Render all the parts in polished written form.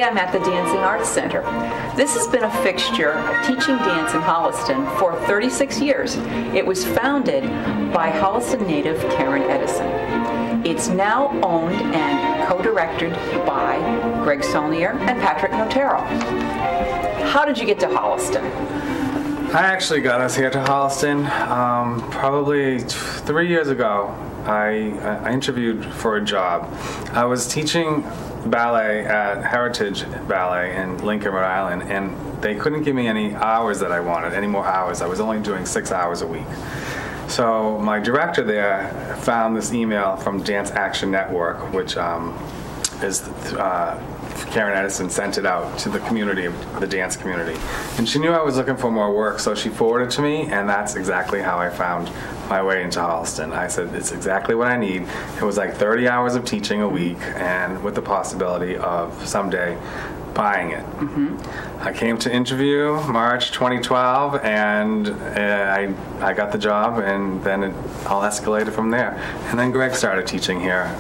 Today I'm at the Dancing Arts Center. This has been a fixture of teaching dance in Holliston for 36 years. It was founded by Holliston native Karen Edison. It's now owned and co-directed by Gregg Saulnier and Patrick Notaro. How did you get to Holliston? I actually got us here to Holliston probably 3 years ago. I interviewed for a job. I was teaching ballet at Heritage Ballet in Lincoln, Rhode Island, and they couldn't give me any hours that I wanted, any more hours. I was only doing 6 hours a week. So my director there found this email from Dance Action Network, which is Karen Edison sent it out to the community, the dance community. And she knew I was looking for more work, so she forwarded it to me, and that's exactly how I found my way into Holliston. I said, it's exactly what I need. It was like 30 hours of teaching a week, and with the possibility of someday buying it. Mm-hmm. I came to interview March 2012, and I got the job, and then it all escalated from there. And then Gregg started teaching here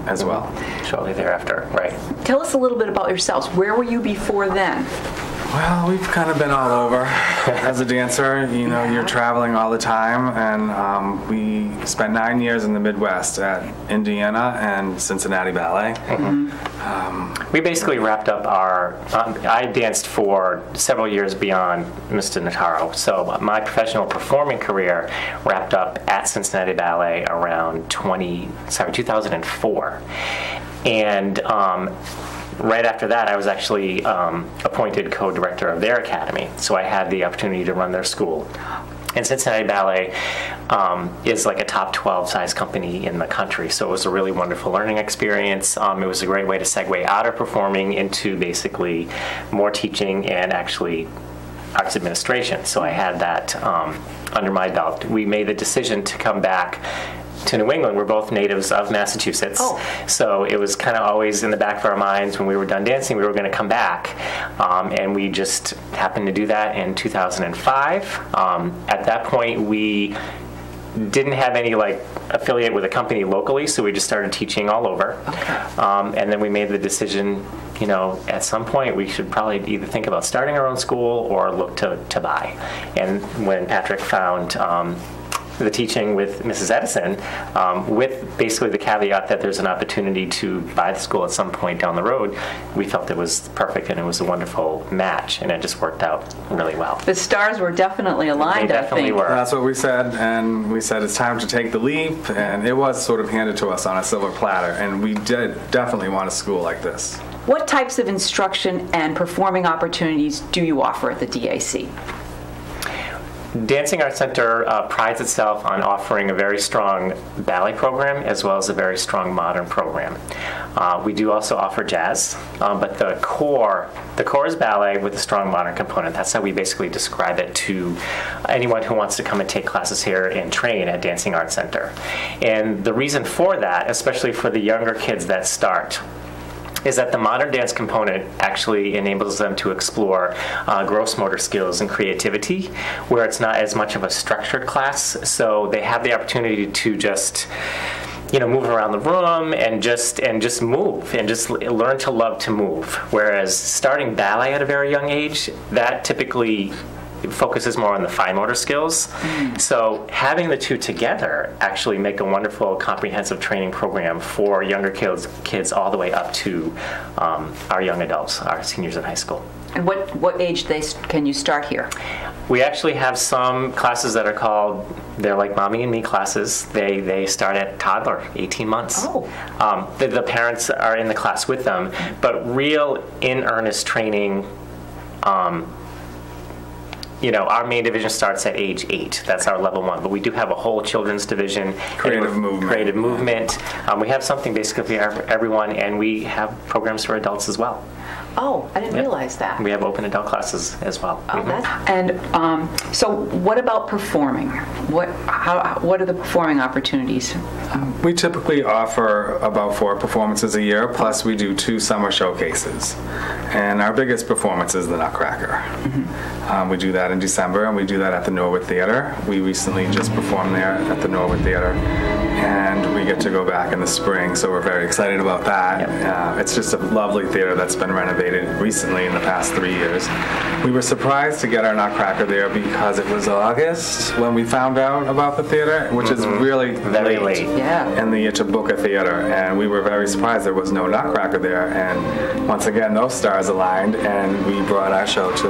as well. Shortly thereafter, right. Tell us a little bit about yourselves. Where were you before then? Well, we've kind of been all over as a dancer. You know, you're traveling all the time, and we spent 9 years in the Midwest at Indiana and Cincinnati Ballet. Mm-hmm. We basically wrapped up our, I danced for several years beyond Mr. Notaro, so my professional performing career wrapped up at Cincinnati Ballet around 2004. And right after that, I was actually appointed co-director of their academy, so I had the opportunity to run their school. And Cincinnati Ballet is like a top 12 size company in the country, so it was a really wonderful learning experience. It was a great way to segue out of performing into basically more teaching and actually arts administration. So I had that under my belt. We made the decision to come back to New England. We're both natives of Massachusetts. Oh. So it was kind of always in the back of our minds when we were done dancing, we were going to come back. And we just happened to do that in 2005. At that point, we didn't have any affiliate with a company locally, so we just started teaching all over. Okay. And then we made the decision, you know, at some point we should probably either think about starting our own school or look to buy. And when Patrick found the teaching with Mrs. Edison, with basically the caveat that there's an opportunity to buy the school at some point down the road, we felt it was perfect and it was a wonderful match, and it just worked out really well. The stars were definitely aligned, they definitely were. That's what we said, and we said it's time to take the leap, and it was sort of handed to us on a silver platter, and we did definitely want a school like this. What types of instruction and performing opportunities do you offer at the DAC? Dancing Arts Center prides itself on offering a very strong ballet program as well as a very strong modern program. We do also offer jazz, but the core is ballet with a strong modern component. That's how we basically describe it to anyone who wants to come and take classes here and train at Dancing Arts Center. And the reason for that, especially for the younger kids that start, is that the modern dance component actually enables them to explore gross motor skills and creativity, where it's not as much of a structured class. So they have the opportunity to just, you know, move around the room and just move and just learn to love to move. Whereas starting ballet at a very young age, that typically focuses more on the fine motor skills. Mm. So having the two together actually make a wonderful comprehensive training program for younger kids all the way up to our young adults, our seniors in high school. And what age can you start here? We actually have some classes that are called, they're like Mommy and Me classes. They start at toddler, 18 months. Oh. The parents are in the class with them, but real in earnest training, you know, our main division starts at age 8. That's our level 1. But we do have a whole children's division. Creative movement. We have something basically for everyone, and we have programs for adults as well. Oh, I didn't realize that. We have open adult classes as well. Oh, and so what about performing? What are the performing opportunities? We typically offer about 4 performances a year, plus we do 2 summer showcases. And our biggest performance is the Nutcracker. Mm-hmm. We do that in December, and we do that at the Norwood Theater. We recently just performed there at the Norwood Theater, and we get to go back in the spring, so we're very excited about that. Yep. It's just a lovely theater that's been renovated renovated recently in the past 3 years. We were surprised to get our Nutcracker there because it was August when we found out about the theater, which is really Very late. Yeah. in the year to book a theater, and we were very surprised there was no Nutcracker there. And once again, those stars aligned, and we brought our show to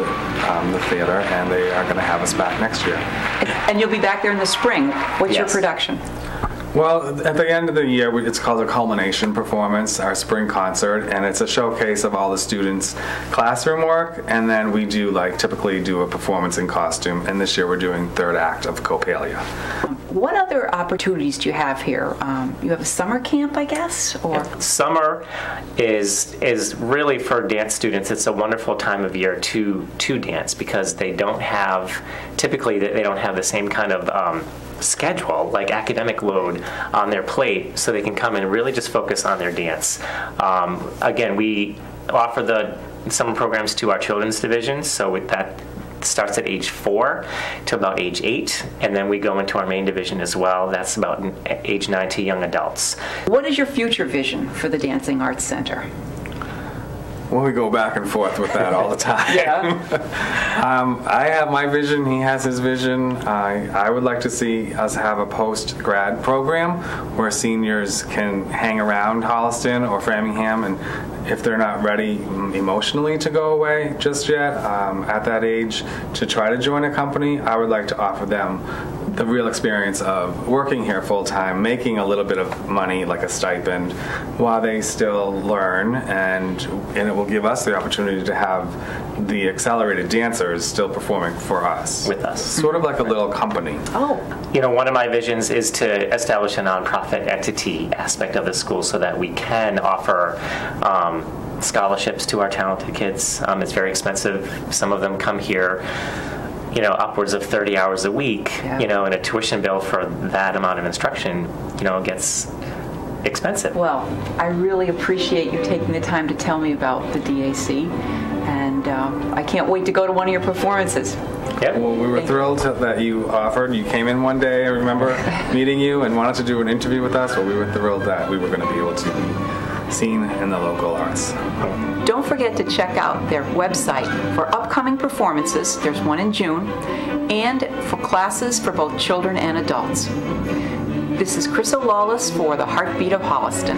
the theater, and they are going to have us back next year. And you'll be back there in the spring. What's your Yes. production? Well, at the end of the year, it's called a culmination performance, our spring concert, and it's a showcase of all the students' classroom work, and then we do typically do a performance in costume, and this year we're doing third act of Coppelia. What other opportunities do you have here? You have a summer camp, I guess, or Summer is really for dance students. It's a wonderful time of year to dance because they don't have the same kind of schedule, like academic load on their plate, so they can come and really just focus on their dance. Again, we offer the summer programs to our children's division, so with that starts at age 4 to about age 8, and then we go into our main division as well. That's about age 9 to young adults. what is your future vision for the Dancing Arts Center? Well, we go back and forth with that all the time. Yeah. I have my vision, he has his vision. I would like to see us have a post-grad program where seniors can hang around Holliston or Framingham, and if they're not ready emotionally to go away just yet, at that age, to try to join a company, I would like to offer them the real experience of working here full-time, making a little bit of money, like a stipend, while they still learn, and it will give us the opportunity to have the accelerated dancers still performing for us. With us. Sort of like a little company. Oh, One of my visions is to establish a nonprofit entity aspect of the school so that we can offer scholarships to our talented kids. It's very expensive. Some of them come here upwards of 30 hours a week, Yeah. and a tuition bill for that amount of instruction, gets expensive. well, I really appreciate you taking the time to tell me about the DAC, and I can't wait to go to one of your performances. Yep. Well, we were thrilled that you offered. You came in one day, I remember meeting you, and wanted to do an interview with us. Well, we were thrilled that we were going to be able to be seen in the local arts. Don't forget to check out their website for upcoming performances. There's one in June, and for classes for both children and adults. This is Chris O'Lawless for the Heartbeat of Holliston.